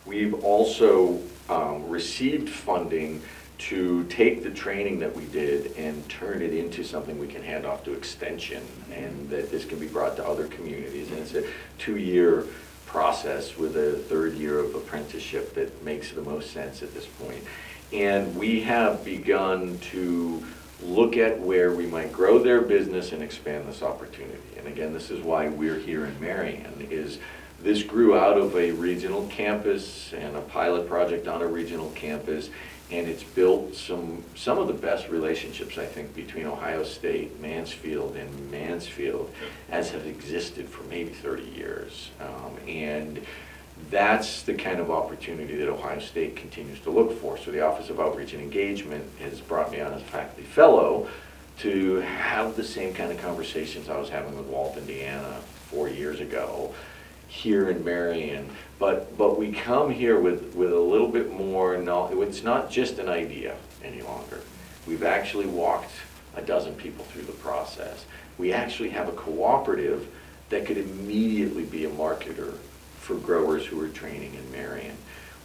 We've also received funding to take the training that we did and turn it into something we can hand off to Extension, and that this can be brought to other communities. And it's a 2-year process with a 3rd year of apprenticeship that makes the most sense at this point. And we have begun to look at where we might grow their business and expand this opportunity. And again, this is why we're here in Marion, is this grew out of a regional campus and a pilot project on a regional campus, and it's built some of the best relationships, I think, between Ohio State, Mansfield, and Mansfield as have existed for maybe 30 years. And that's the kind of opportunity that Ohio State continues to look for. So the Office of Outreach and Engagement has brought me on as a faculty fellow to have the same kind of conversations I was having with Walt, Indiana 4 years ago here in Marion. But we come here with a little bit more knowledge. It's not just an idea any longer. We've actually walked a dozen people through the process. We actually have a cooperative that could immediately be a marketer for growers who are training in Marion.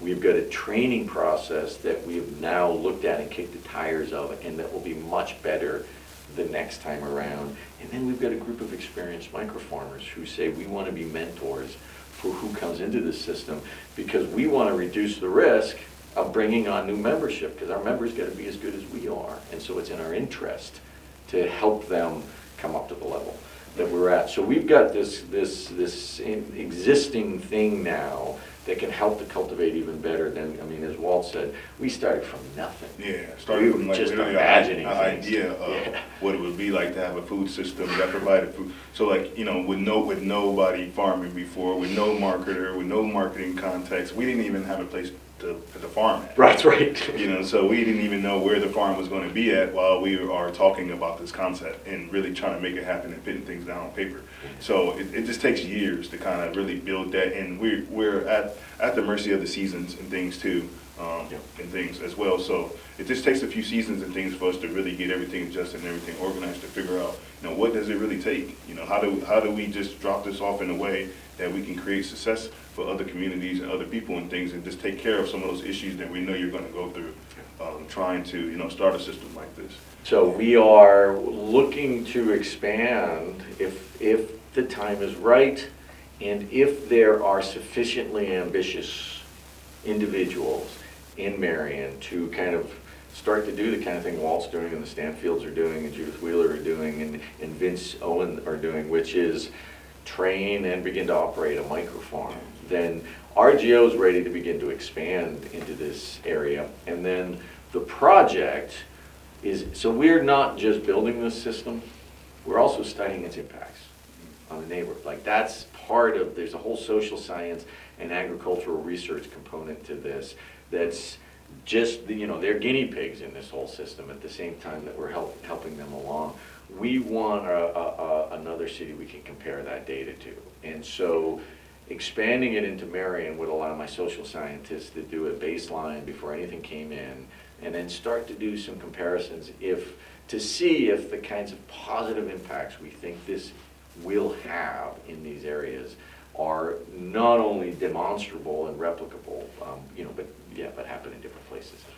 We've got a training process that we've now looked at and kicked the tires of, and that will be much better the next time around. And then we've got a group of experienced microfarmers who say we want to be mentors for who comes into the system, because we want to reduce the risk of bringing on new membership, because our members got to be as good as we are. And so it's in our interest to help them come up to the level that we're at. So we've got this existing thing now that can help to cultivate even better than, I mean, as Walt said, we started from nothing. Yeah, started from like just literally imagining an idea of what it would be like to have a food system that provided food. So like, you know, with nobody farming before, with no marketer, with no marketing context, we didn't even have a place to farm at. That's right. You know, so we didn't even know where the farm was going to be at while we are talking about this concept and really trying to make it happen and putting things down on paper. So it just takes years to kind of really build that, and we're at the mercy of the seasons and things too, and things as well. So it just takes a few seasons and things for us to really get everything adjusted and everything organized to figure out, you know, what does it really take? You know, how do we just drop this off in a way that we can create success for other communities and other people and things, and just take care of some of those issues that we know you're going to go through, trying to, you know, start a system like this. So we are looking to expand if the time is right, and if there are sufficiently ambitious individuals in Marion to kind of start to do the kind of thing Walt's doing and the Stanfields are doing and Judith Wheeler are doing and Vince Owen are doing, which is train and begin to operate a microfarm. Then RGO is ready to begin to expand into this area. And then the project is, so we're not just building this system, we're also studying its impacts on the neighborhood. Like that's part of, there's a whole social science and agricultural research component to this that's just, you know, they're guinea pigs in this whole system at the same time that we're helping them along. We want another city we can compare that data to. And so expanding it into Marion would allow my social scientists to do a baseline before anything came in, and then start to do some comparisons to see if the kinds of positive impacts we think this will have in these areas are not only demonstrable and replicable, you know, but happen in different places as well.